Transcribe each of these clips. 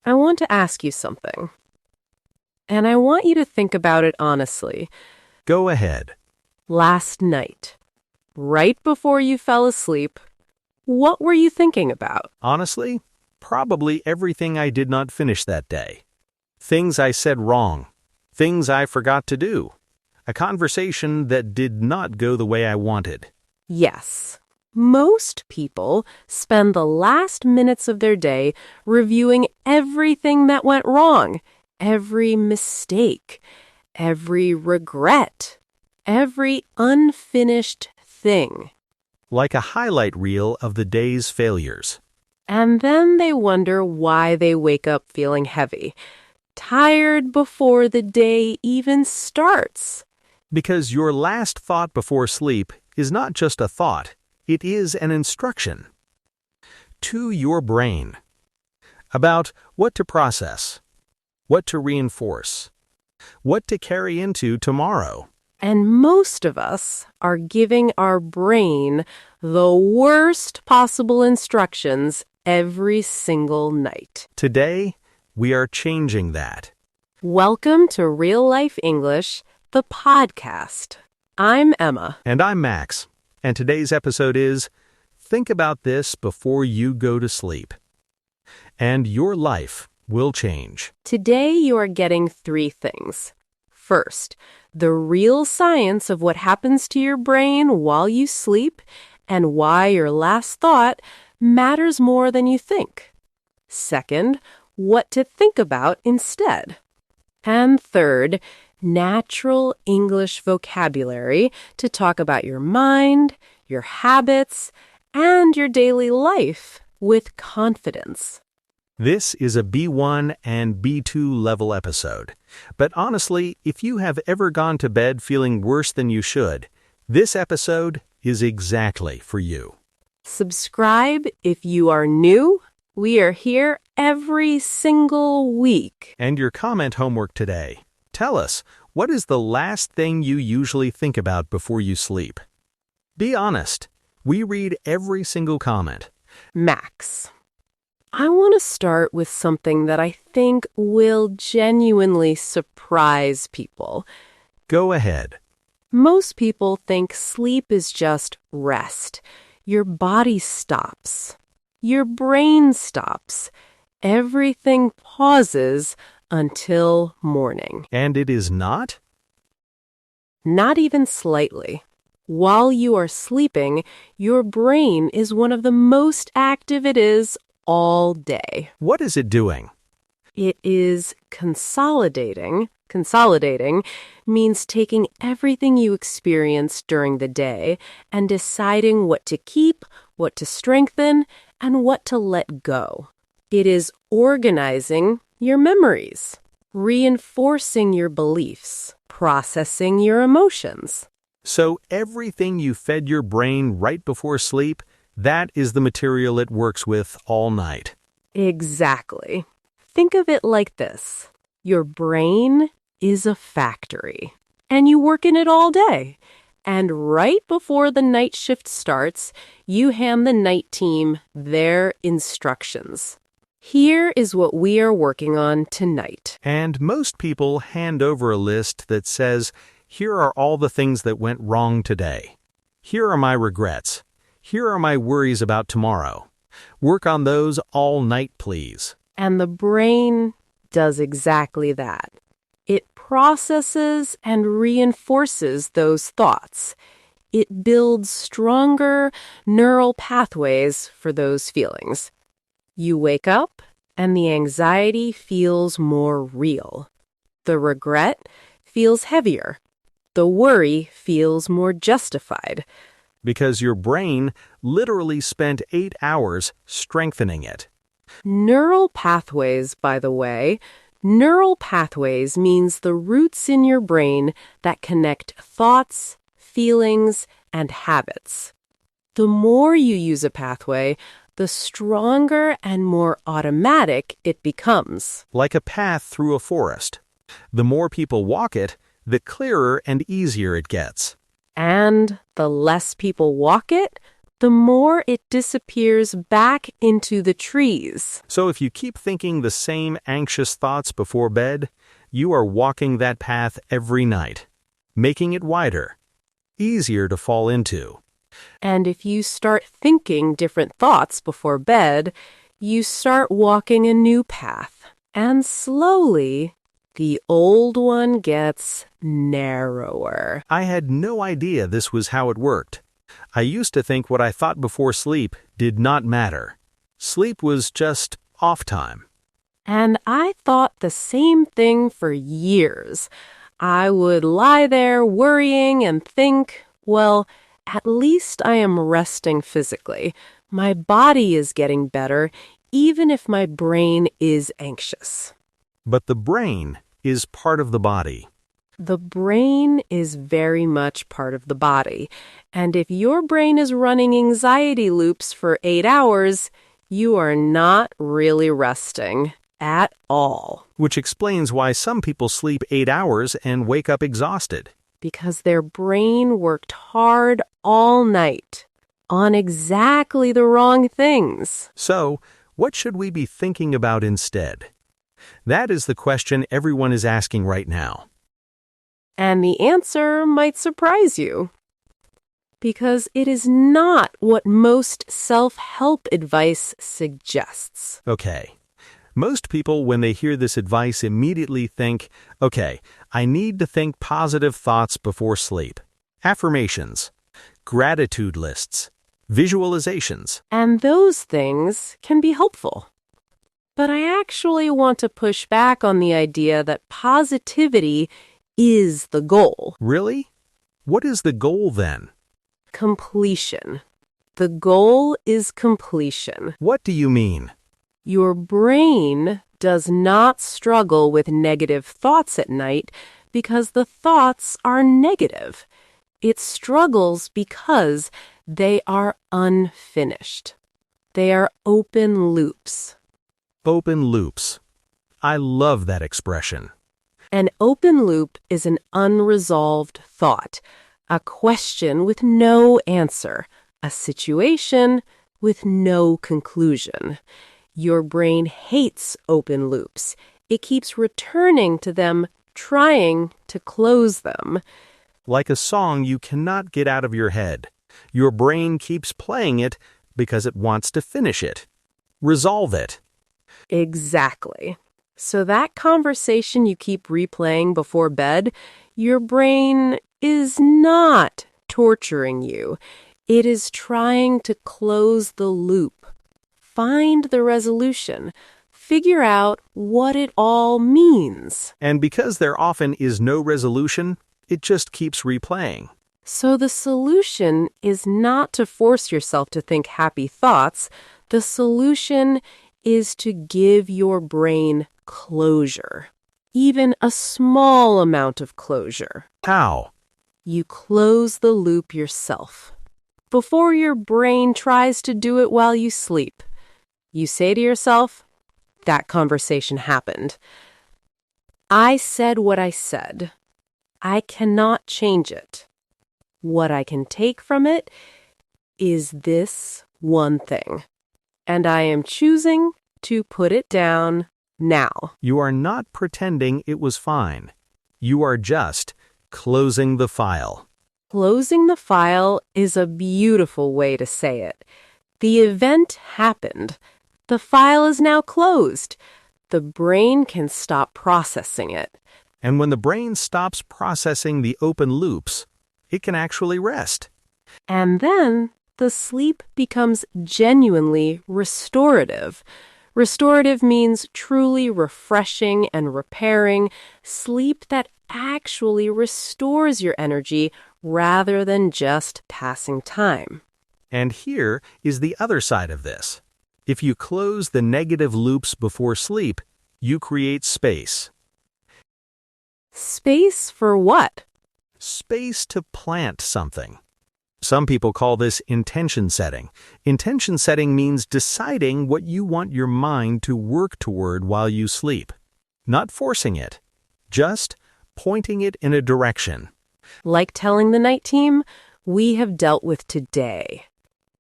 I want to ask you something, and I want you to think about it honestly. Go ahead. Last night, right before you fell asleep, what were you thinking about? Honestly, probably everything I did not finish that day. Things I said wrong. Things I forgot to do. A conversation that did not go the way I wanted. Yes. Most people spend the last minutes of their day reviewing everything that went wrong, every mistake, every regret, every unfinished thing. Like a highlight reel of the day's failures. And then they wonder why they wake up feeling heavy, tired before the day even starts. Because your last thought before sleep is not just a thought, it is an instruction. To your brain. About what to process, what to reinforce, what to carry into tomorrow. And most of us are giving our brain the worst possible instructions every single night. Today, we are changing that. Welcome to Real Life English, the podcast. I'm Emma. And I'm Max. And today's episode is Think About This Before You Go to Sleep. And your life will change. Today you are getting 3 things. First, the real science of what happens to your brain while you sleep and why your last thought matters more than you think. Second, what to think about instead. And third, natural English vocabulary to talk about your mind, your habits, and your daily life with confidence. This is a B1 and B2 level episode. But honestly, if you have ever gone to bed feeling worse than you should, this episode is exactly for you. Subscribe if you are new. We are here every single week. And your comment homework today. Tell us, what is the last thing you usually think about before you sleep? Be honest. We read every single comment. Max, I want to start with something that I think will genuinely surprise people. Go ahead. Most people think sleep is just rest. Your body stops. Your brain stops. Everything pauses until morning. And it is not? Not even slightly. While you are sleeping, your brain is one of the most active it is all day. What is it doing? It is consolidating. Consolidating means taking everything you experience during the day and deciding what to keep, what to strengthen, and what to let go. It is organizing your memories, reinforcing your beliefs, processing your emotions. So everything you fed your brain right before sleep, that is the material it works with all night. Exactly. Think of it like this. Your brain is a factory, and you work in it all day. And right before the night shift starts, you hand the night team their instructions. Here is what we are working on tonight. And most people hand over a list that says, here are all the things that went wrong today. Here are my regrets. Here are my worries about tomorrow. Work on those all night, please. And the brain does exactly that. It processes and reinforces those thoughts. It builds stronger neural pathways for those feelings. You wake up and the anxiety feels more real. The regret feels heavier. The worry feels more justified. Because your brain literally spent 8 hours strengthening it. Neural pathways, by the way, neural pathways means the roots in your brain that connect thoughts, feelings, and habits. The more you use a pathway, the stronger and more automatic it becomes. Like a path through a forest. The more people walk it, the clearer and easier it gets. And the less people walk it, the more it disappears back into the trees. So if you keep thinking the same anxious thoughts before bed, you are walking that path every night, making it wider, easier to fall into. And if you start thinking different thoughts before bed, you start walking a new path. And slowly, the old one gets narrower. I had no idea this was how it worked. I used to think what I thought before sleep did not matter. Sleep was just off time. And I thought the same thing for years. I would lie there worrying and think, well, at least I am resting physically. My body is getting better, even if my brain is anxious. But the brain is part of the body. The brain is very much part of the body. And if your brain is running anxiety loops for 8 hours, you are not really resting at all. Which explains why some people sleep 8 hours and wake up exhausted. Because their brain worked hard all night on exactly the wrong things. So, what should we be thinking about instead? That is the question everyone is asking right now. And the answer might surprise you. Because it is not what most self-help advice suggests. Okay. Most people, when they hear this advice, immediately think, okay, I need to think positive thoughts before sleep. Affirmations, gratitude lists, visualizations. And those things can be helpful. But I actually want to push back on the idea that positivity is the goal. Really? What is the goal then? Completion. The goal is completion. What do you mean? Your brain does not struggle with negative thoughts at night because the thoughts are negative. It struggles because they are unfinished. They are open loops. Open loops. I love that expression. An open loop is an unresolved thought, a question with no answer, a situation with no conclusion. Your brain hates open loops. It keeps returning to them, trying to close them. Like a song you cannot get out of your head. Your brain keeps playing it because it wants to finish it. Resolve it. Exactly. So that conversation you keep replaying before bed, your brain is not torturing you. It is trying to close the loop. Find the resolution. Figure out what it all means. And because there often is no resolution, it just keeps replaying. So the solution is not to force yourself to think happy thoughts. The solution is to give your brain closure. Even a small amount of closure. How? You close the loop yourself. Before your brain tries to do it while you sleep. You say to yourself, that conversation happened. I said what I said. I cannot change it. What I can take from it is this one thing. And I am choosing to put it down now. You are not pretending it was fine. You are just closing the file. Closing the file is a beautiful way to say it. The event happened. The file is now closed. The brain can stop processing it. And when the brain stops processing the open loops, it can actually rest. And then the sleep becomes genuinely restorative. Restorative means truly refreshing and repairing, sleep that actually restores your energy rather than just passing time. And here is the other side of this. If you close the negative loops before sleep, you create space. Space for what? Space to plant something. Some people call this intention setting. Intention setting means deciding what you want your mind to work toward while you sleep. Not forcing it, just pointing it in a direction. Like telling the night team, we have dealt with today.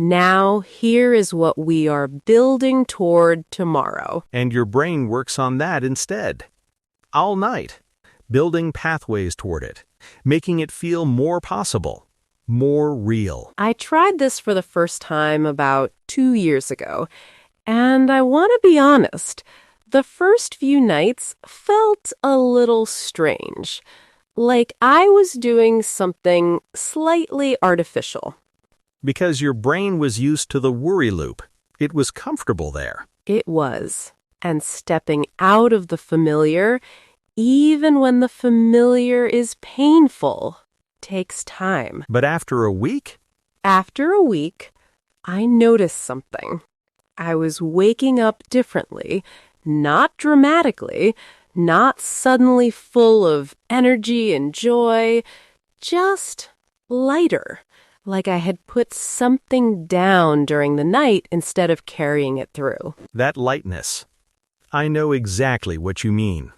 Now, here is what we are building toward tomorrow. And your brain works on that instead. All night, building pathways toward it, making it feel more possible, more real. I tried this for the first time about 2 years ago, and I want to be honest, the first few nights felt a little strange, like I was doing something slightly artificial. Because your brain was used to the worry loop. It was comfortable there. It was. And stepping out of the familiar, even when the familiar is painful, takes time. But after a week? After a week, I noticed something. I was waking up differently, not dramatically, not suddenly full of energy and joy, just lighter, like I had put something down during the night instead of carrying it through. That lightness. I know exactly what you mean.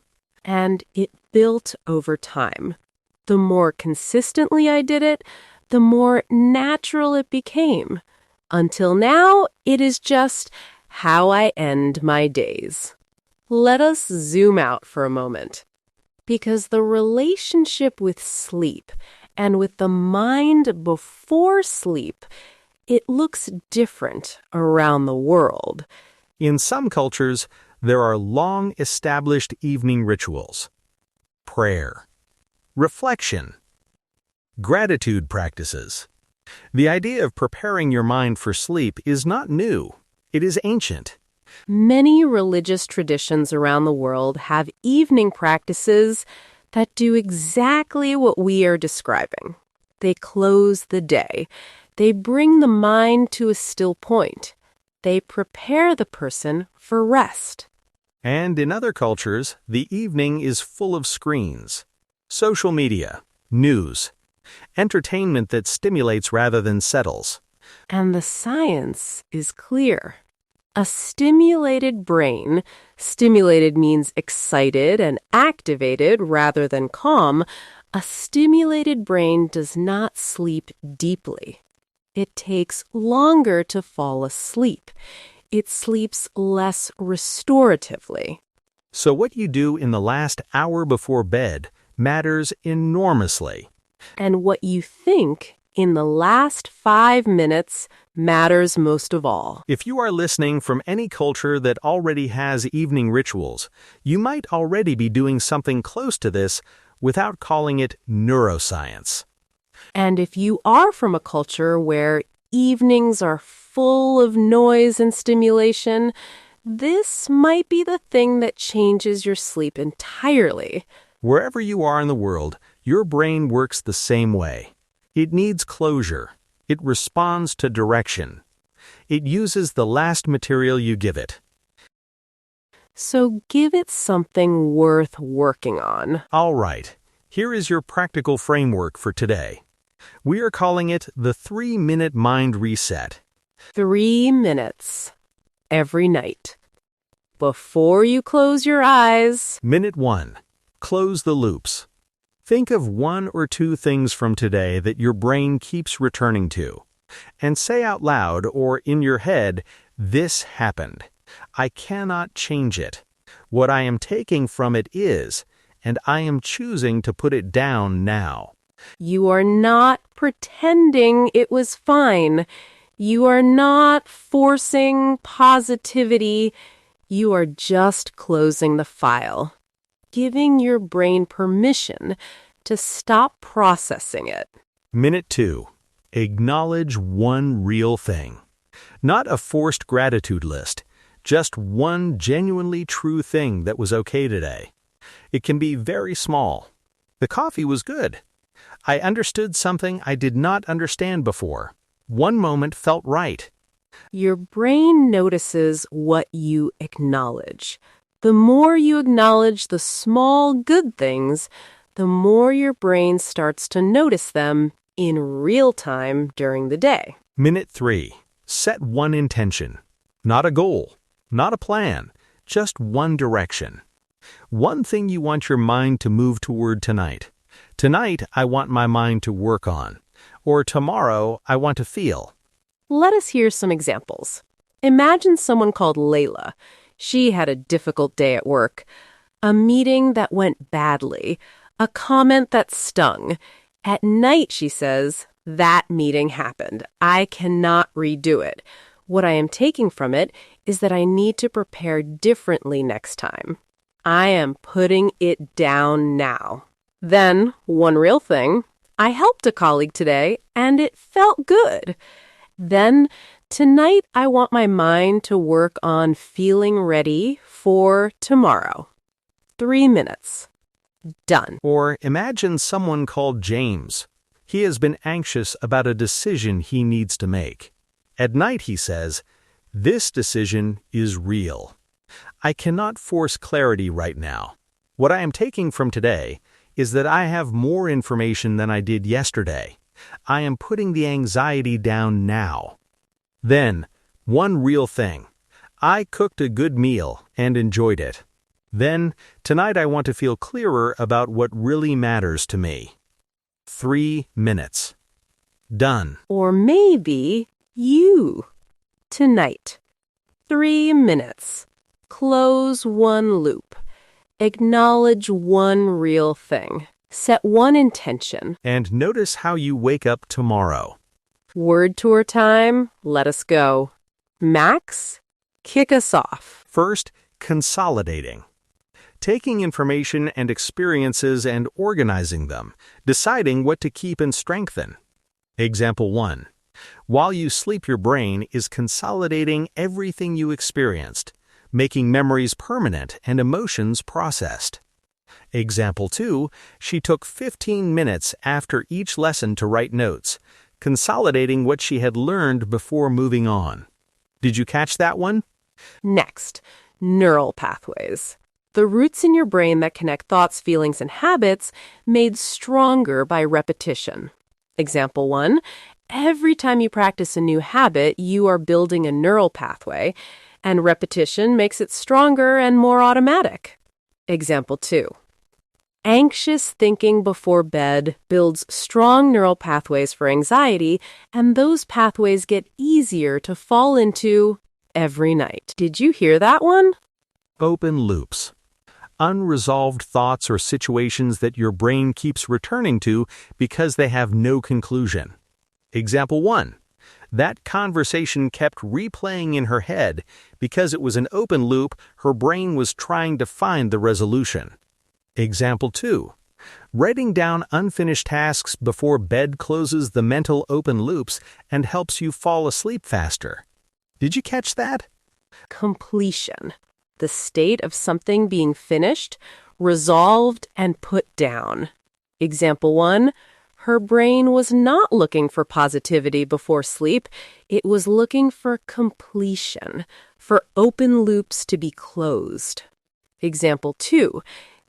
And it built over time. The more consistently I did it, the more natural it became. Until now, it is just how I end my days. Let us zoom out for a moment. Because the relationship with sleep and with the mind before sleep, it looks different around the world. In some cultures, there are long-established evening rituals. Prayer, reflection, gratitude practices. The idea of preparing your mind for sleep is not new. It is ancient. Many religious traditions around the world have evening practices that do exactly what we are describing. They close the day. They bring the mind to a still point. They prepare the person for rest. And in other cultures, the evening is full of screens, social media, news, entertainment that stimulates rather than settles. And the science is clear. A stimulated brain, stimulated means excited and activated rather than calm, a stimulated brain does not sleep deeply. It takes longer to fall asleep. It sleeps less restoratively. So what you do in the last hour before bed matters enormously. And what you think in the last 5 minutes matters most of all. If you are listening from any culture that already has evening rituals, you might already be doing something close to this without calling it neuroscience. And if you are from a culture where evenings are full of noise and stimulation, this might be the thing that changes your sleep entirely. Wherever you are in the world, your brain works the same way. It needs closure. It responds to direction. It uses the last material you give it. So give it something worth working on. All right, here is your practical framework for today. We are calling it the 3-minute mind reset. 3 minutes every night. Before you close your eyes. Minute 1. Close the loops. Think of 1 or 2 things from today that your brain keeps returning to. And say out loud or in your head, "This happened. I cannot change it. What I am taking from it is, and I am choosing to put it down now." You are not pretending it was fine. You are not forcing positivity. You are just closing the file, giving your brain permission to stop processing it. Minute 2. Acknowledge 1 real thing. Not a forced gratitude list, just 1 genuinely true thing that was okay today. It can be very small. The coffee was good. I understood something I did not understand before. 1 moment felt right. Your brain notices what you acknowledge. The more you acknowledge the small good things, the more your brain starts to notice them in real time during the day. Minute 3. Set 1 intention. Not a goal, not a plan, just 1 direction. 1 thing you want your mind to move toward tonight. Tonight, I want my mind to work on. Or tomorrow, I want to feel. Let us hear some examples. Imagine someone called Layla. She had a difficult day at work, a meeting that went badly, a comment that stung. At night, she says, that meeting happened. I cannot redo it. What I am taking from it is that I need to prepare differently next time. I am putting it down now. Then, one real thing, I helped a colleague today and it felt good. Then, tonight I want my mind to work on feeling ready for tomorrow. 3 minutes. Done. Or imagine someone called James. He has been anxious about a decision he needs to make. At night, he says, "This decision is real. I cannot force clarity right now. What I am taking from today is that I have more information than I did yesterday. I am putting the anxiety down now." Then, one real thing. I cooked a good meal and enjoyed it. Then, tonight I want to feel clearer about what really matters to me. 3 minutes. Done. Or maybe you. Tonight. 3 minutes. Close one loop. Acknowledge one real thing. Set one intention. And notice how you wake up tomorrow. Word tour time. Let us go. Max, kick us off. First, consolidating. Taking information and experiences and organizing them, deciding what to keep and strengthen. Example 1. While you sleep, your brain is consolidating everything you experienced, making memories permanent and emotions processed. Example 2. She took 15 minutes after each lesson to write notes, consolidating what she had learned before moving on. Did you catch that one? Next, neural pathways. The roots in your brain that connect thoughts, feelings, and habits made stronger by repetition. Example 1. Every time you practice a new habit, you are building a neural pathway, and repetition makes it stronger and more automatic. Example 2. Anxious thinking before bed builds strong neural pathways for anxiety, and those pathways get easier to fall into every night. Did you hear that one? Open loops. Unresolved thoughts or situations that your brain keeps returning to because they have no conclusion. Example 1. That conversation kept replaying in her head because it was an open loop her brain was trying to find the resolution. Example 2. Writing down unfinished tasks before bed closes the mental open loops and helps you fall asleep faster. Did you catch that? Completion. The state of something being finished, resolved, and put down. Example 1. Her brain was not looking for positivity before sleep. It was looking for completion, for open loops to be closed. Example 2.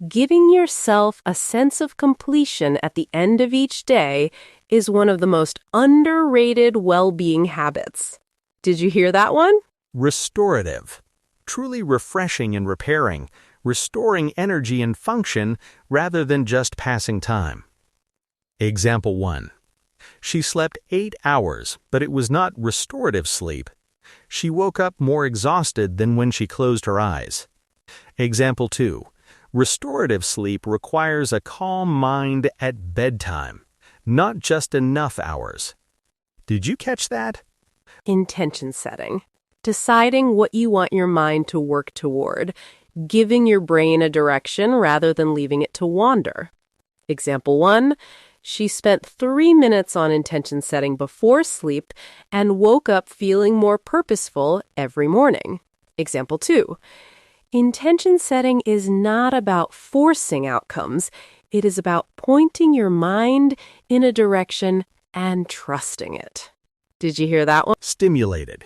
Giving yourself a sense of completion at the end of each day is one of the most underrated well-being habits. Did you hear that one? Restorative. Truly refreshing and repairing, restoring energy and function rather than just passing time. Example 1. She slept 8 hours, but it was not restorative sleep. She woke up more exhausted than when she closed her eyes. Example 2. Restorative sleep requires a calm mind at bedtime, not just enough hours. Did you catch that? Intention setting. Deciding what you want your mind to work toward, giving your brain a direction rather than leaving it to wander. Example 1. She spent 3 minutes on intention setting before sleep and woke up feeling more purposeful every morning. Example 2. Intention setting is not about forcing outcomes. It is about pointing your mind in a direction and trusting it. Did you hear that one? Stimulated.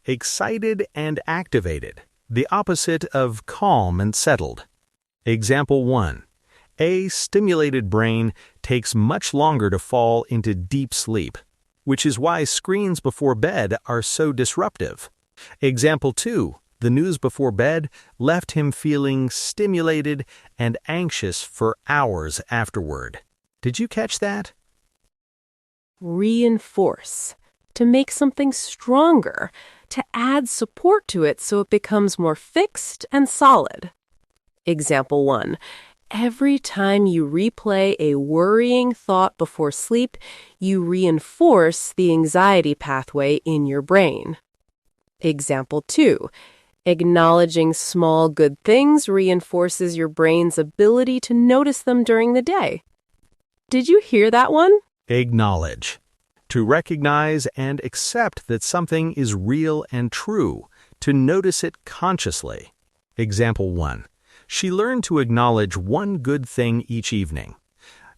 Excited and activated, the opposite of calm and settled. Example 1. A stimulated brain takes much longer to fall into deep sleep, which is why screens before bed are so disruptive. Example 2. The news before bed left him feeling stimulated and anxious for hours afterward. Did you catch that? Reinforce. to make something stronger, to add support to it so it becomes more fixed and solid. Example 1. Every time you replay a worrying thought before sleep, you reinforce the anxiety pathway in your brain. Example 2. Acknowledging small good things reinforces your brain's ability to notice them during the day. Did you hear that one? Acknowledge. To recognize and accept that something is real and true, to notice it consciously. Example 1. She learned to acknowledge one good thing each evening.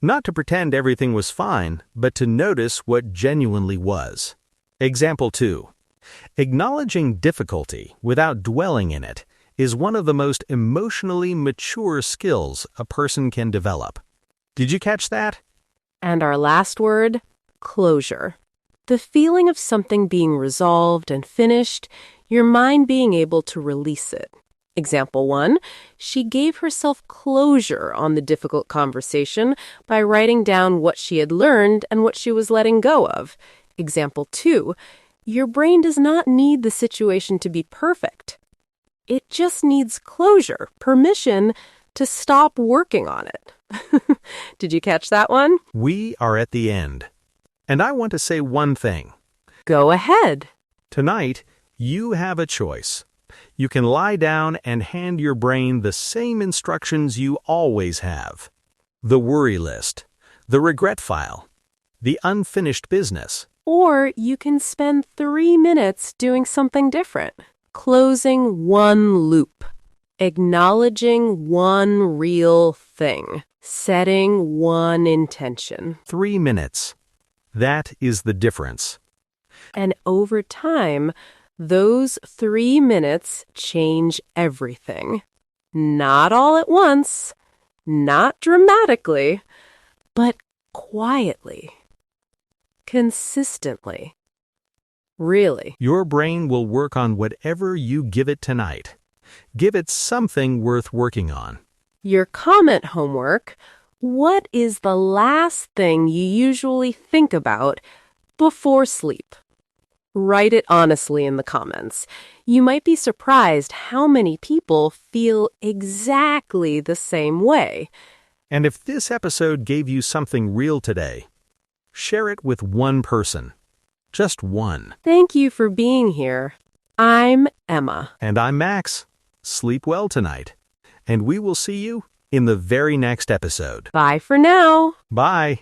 Not to pretend everything was fine, but to notice what genuinely was. Example 2. Acknowledging difficulty without dwelling in it is one of the most emotionally mature skills a person can develop. Did you catch that? And our last word, closure. The feeling of something being resolved and finished, your mind being able to release it. Example 1, she gave herself closure on the difficult conversation by writing down what she had learned and what she was letting go of. Example 2, your brain does not need the situation to be perfect. It just needs closure, permission to stop working on it. Did you catch that one? We are at the end. And I want to say one thing. Go ahead. Tonight, you have a choice. You can lie down and hand your brain the same instructions you always have. The worry list, the regret file, the unfinished business. Or you can spend 3 minutes doing something different. Closing one loop. Acknowledging one real thing. Setting one intention. 3 minutes. That is the difference. And over time, those 3 minutes change everything. Not all at once, not dramatically, but quietly. Consistently. Really. Your brain will work on whatever you give it tonight. Give it something worth working on. Your comment homework, what is the last thing you usually think about before sleep? Write it honestly in the comments. You might be surprised how many people feel exactly the same way. And if this episode gave you something real today, share it with one person. Just one. Thank you for being here. I'm Emma. And I'm Max. Sleep well tonight. And we will see you in the very next episode. Bye for now. Bye.